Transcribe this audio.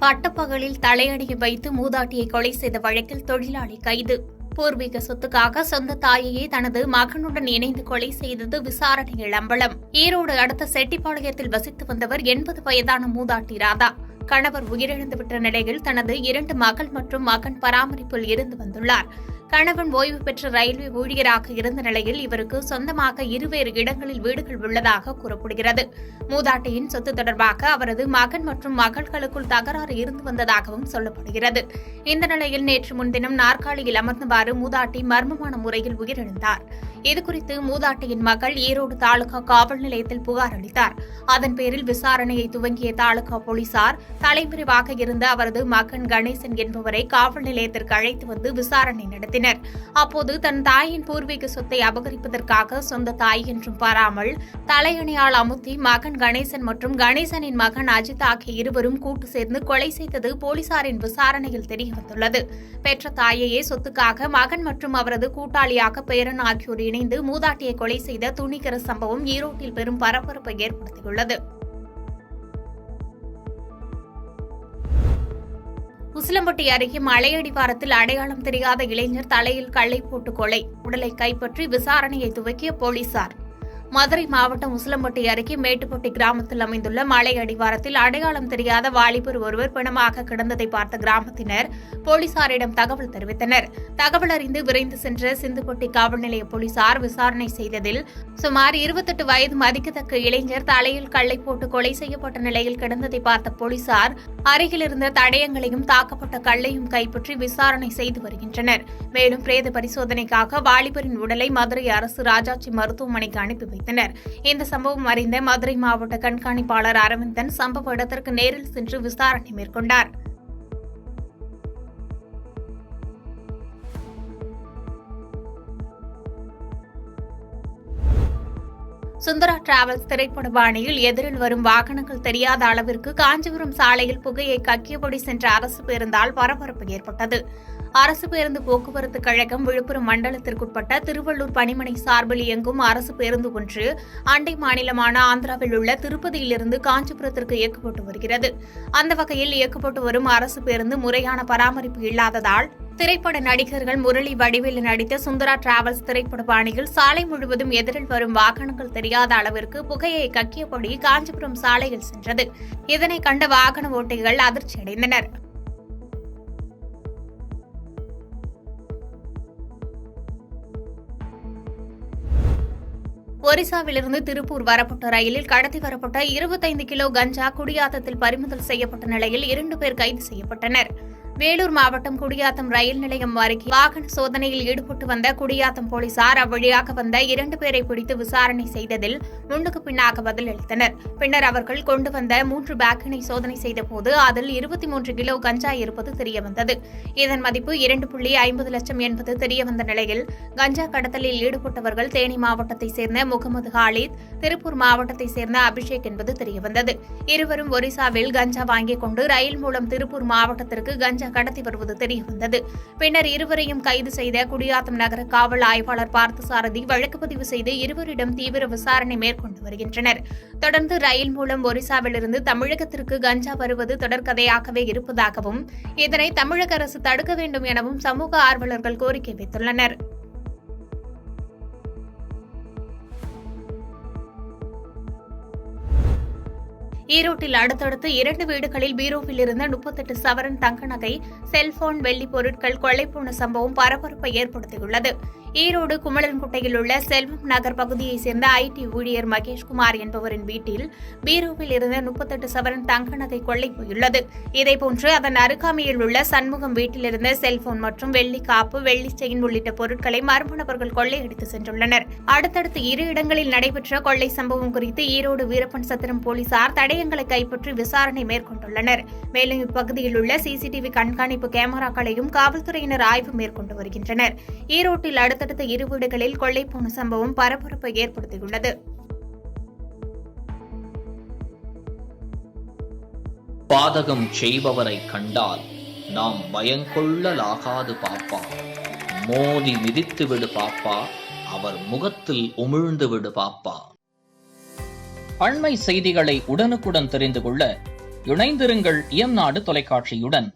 பட்டப்பகலில் தலையடியை வைத்து மூதாட்டியை கொலை செய்த வழக்கில் தொழிலாளி கைது. பூர்வீக சொத்துக்காக சொந்த தாயையே தனது மகனுடன் இணைந்து கொலை செய்தது விசாரணையில் அம்பலம். ஈரோடு அடுத்த செட்டிப்பாளையத்தில் வசித்து வந்தவர் 80 வயதான மூதாட்டி ராதா. கணவர் உயிரிழந்துவிட்ட நிலையில் தனது 2 மகள் மற்றும் மகன் பராமரிப்பில் இருந்து வந்துள்ளார். கணவன் ஓய்வு பெற்ற ரயில்வே ஊழியராக இருந்த நிலையில் இவருக்கு சொந்தமாக இருவேறு இடங்களில் வீடுகள் உள்ளதாக கூறப்படுகிறது. மூதாட்டியின் சொத்து தொடர்பாக அவரது மகன் மற்றும் மகள்களுக்குள் தகராறு இருந்து வந்ததாகவும் சொல்லப்படுகிறது. இந்த நிலையில் நேற்று முன்தினம் நாற்காலியில் அமர்ந்தவாறு மூதாட்டி மர்மமான முறையில் உயிரிழந்தார். இதுகுறித்து மூதாட்டியின் மகள் ஈரோடு தாலுகா காவல் நிலையத்தில் புகார் அளித்தார். அதன் பேரில் விசாரணையை துவங்கிய தாலுகா போலீசார் தலைமறைவாக இருந்த அவரது மகன் கணேசன் என்பவரை காவல் நிலையத்திற்கு அழைத்து வந்து விசாரணை நடத்தினர். அப்போது தன் தாயின் பூர்வீக சொத்தை அபகரிப்பதற்காக சொந்த தாய் என்றும் பாராமல் தலையணையால் அமுத்தி மகன் கணேசன் மற்றும் கணேசனின் மகன் அஜித் ஆகிய இருவரும் கூட்டு சேர்ந்து கொலை செய்தது போலீசாரின் விசாரணையில் தெரியவந்துள்ளது. பெற்ற தாயையே சொத்துக்காக மகன் மற்றும் அவரது கூட்டாளியாக பேரன் ஆகியோர் இணைந்து மூதாட்டியை கொலை செய்த துணிகர சம்பவம் ஈரோட்டில் பெரும் பரபரப்பை ஏற்படுத்தியுள்ளது. உசிலம்பட்டி அருகே மலையடிவாரத்தில் அடையாளம் தெரியாத இளைஞர் தலையில் கல்லை போட்டு கொலை. உடலை கைப்பற்றி விசாரணையை துவக்கிய போலீசார். மதுரை மாவட்டம் உசிலம்பட்டி அருகே மேட்டுப்பட்டி கிராமத்தில் அமைந்துள்ள மலை அடிவாரத்தில் அடையாளம் தெரியாத வாலிபர் ஒருவர் பிணமாக கிடந்ததை பார்த்த கிராமத்தினர் போலீசாரிடம் தகவல் தெரிவித்தனர். தகவல் அறிந்து விரைந்து சென்ற சிந்துப்பட்டி காவல் நிலைய போலீசார் விசாரணை செய்ததில் சுமார் 28 வயது மதிக்கத்தக்க இளைஞர் தலையில் கல்லை போட்டு கொலை செய்யப்பட்ட நிலையில் கிடந்ததை பார்த்த போலீசார் அருகில் இருந்த தடயங்களையும் தாக்கப்பட்ட கல்லையும் கைப்பற்றி விசாரணை செய்து வருகின்றனர். மேலும் பிரேத பரிசோதனைக்காக வாலிபரின் உடலை மதுரை அரசு ராஜாஜி மருத்துவமனைக்கு அனுப்பி வைத்தனர். இந்த சம்பவம் அறிந்த மதுரை மாவட்ட கண்காணிப்பாளர் அரவிந்தன் சம்பவ இடத்திற்கு நேரில் சென்று விசாரணை மேற்கொண்டார். சுந்தரா டிராவல்ஸ் திரைப்பட பாணியில் எதிரில் வரும் வாகனங்கள் தெரியாத அளவிற்கு காஞ்சிபுரம் சாலையில் புகையை கக்கியபடி சென்ற அரசு பேருந்தால் பரபரப்பு ஏற்பட்டது. அரசு பேருந்து போக்குவரத்து கழகம் விழுப்புரம் மண்டலத்திற்குட்பட்ட திருவள்ளூர் பணிமனை சார்பில் இயங்கும் அரசு பேருந்து ஒன்று அண்டை மாநிலமான ஆந்திராவில் உள்ள திருப்பதியிலிருந்து காஞ்சிபுரத்திற்கு இயக்கப்பட்டு வருகிறது. அந்த வகையில் இயக்கப்பட்டு வரும் அரசு பேருந்து முறையான பராமரிப்பு இல்லாததால் திரைப்பட நடிகர்கள் முரளி வடிவேலு நடித்த சுந்தரா டிராவல்ஸ் திரைப்பட பாணியில் சாலை முழுவதும் எதிரில் வரும் வாகனங்கள் தெரியாத அளவிற்கு புகையை கக்கியபடி காஞ்சிபுரம் சாலையில் சென்றது. இதனை கண்ட வாகன ஓட்டிகள் அதிர்ச்சியடைந்தனர். ஒரிசாவிலிருந்து திருப்பூர் வரப்பட்ட ரயிலில் கடத்தி வரப்பட்ட 25 கிலோ கஞ்சா குடியாத்தத்தில் பறிமுதல் செய்யப்பட்ட நிலையில் 2 பேர் கைது செய்யப்பட்டனர். வேலூர் மாவட்டம் குடியாத்தம் ரயில் நிலையம் அருகே வாகன சோதனையில் ஈடுபட்டு வந்த குடியாத்தம் போலீசார் அவ்வழியாக வந்த 2 பேரை பிடித்து விசாரணை செய்ததில் முன்னுக்கு பின்னாக பதிலளித்தனர். பின்னர் அவர்கள் கொண்டு வந்த 3 பேக்கினை சோதனை செய்தபோது அதில் 23 கிலோ கஞ்சா இருப்பது தெரியவந்தது. இதன் மதிப்பு 2.50 லட்சம் என்பது தெரியவந்த நிலையில் கஞ்சா கடத்தலில் ஈடுபட்டவர்கள் தேனி மாவட்டத்தைச் சேர்ந்த முகமது ஹாலித், திருப்பூர் மாவட்டத்தைச் சேர்ந்த அபிஷேக் என்பது தெரியவந்தது. இருவரும் ஒரிசாவில் கஞ்சா வாங்கிக் கொண்டு ரயில் மூலம் திருப்பூர் மாவட்டத்திற்கு கஞ்சா கடத்தி வருவது தெரியவந்தது. பின்னர் இருவரையும் கைது செய்த குடியாத்தம் நகர காவல் ஆய்வாளர் பார்த்தசாரதி வழக்கு பதிவு செய்து இருவரிடம் தீவிர விசாரணை மேற்கொண்டு வருகின்றனர். தொடர்ந்து ரயில் மூலம் ஒரிசாவிலிருந்து தமிழகத்திற்கு கஞ்சா வருவது தொடர்கதையாகவே இருப்பதாகவும் இதனை தமிழக அரசு தடுக்க வேண்டும் எனவும் சமூக ஆர்வலர்கள் கோரிக்கை வைத்துள்ளனர். ஈரோட்டில் அடுத்தடுத்து 2 வீடுகளில் பீரோவில் இருந்த 38 சவரன் தங்க நகை, செல்போன், வெள்ளி பொருட்கள் கொள்ளை போன சம்பவம் பரபரப்பை ஏற்படுத்தியுள்ளது. ஈரோடு குமலன்குட்டையில் உள்ள செல்வம் நகர் பகுதியைச் சேர்ந்த ஐடி ஊழியர் மகேஷ்குமார் என்பவரின் வீட்டில் பீரோவில் இருந்த 38 சவரன் தங்க நகை கொள்ளை போயுள்ளது. இதேபோன்று அதன் அருகாமையில் உள்ள சண்முகம் வீட்டில் இருந்த செல்போன் மற்றும் வெள்ளி காப்பு, வெள்ளி செயின் உள்ளிட்ட பொருட்களை மர்ம நபர்கள் கொள்ளையடித்து சென்றுள்ளனர். அடுத்தடுத்து 2 இடங்களில் நடைபெற்ற கொள்ளை சம்பவம் குறித்து ஈரோடு வீரப்பன் சத்திரம் போலீசார் தடயங்களை கைப்பற்றி விசாரணை மேற்கொண்டுள்ளனர். மேலும் இப்பகுதியில் உள்ள சிசிடிவி கண்காணிப்பு கேமராக்களையும் காவல்துறையினர் ஆய்வு மேற்கொண்டு வருகின்றனர். ஈரோட்டில் அடுத்தடுத்த 2 வீடுகளில் கொள்ளை போன சம்பவம் பரபரப்பை ஏற்படுத்தியுள்ளது. பாதகம் செய்பவரை கண்டால் நாம் பயங்கொள்ளலாகாது பாப்பா. மோதி மிதித்து விடு பாப்பா, அவர் முகத்தில் உமிழ்ந்து விடு பாப்பா. அண்மை செய்திகளை உடனுக்குடன் தெரிந்து கொள்ள இணைந்திருங்கள் இயம்நாடு தொலைக்காட்சியுடன்.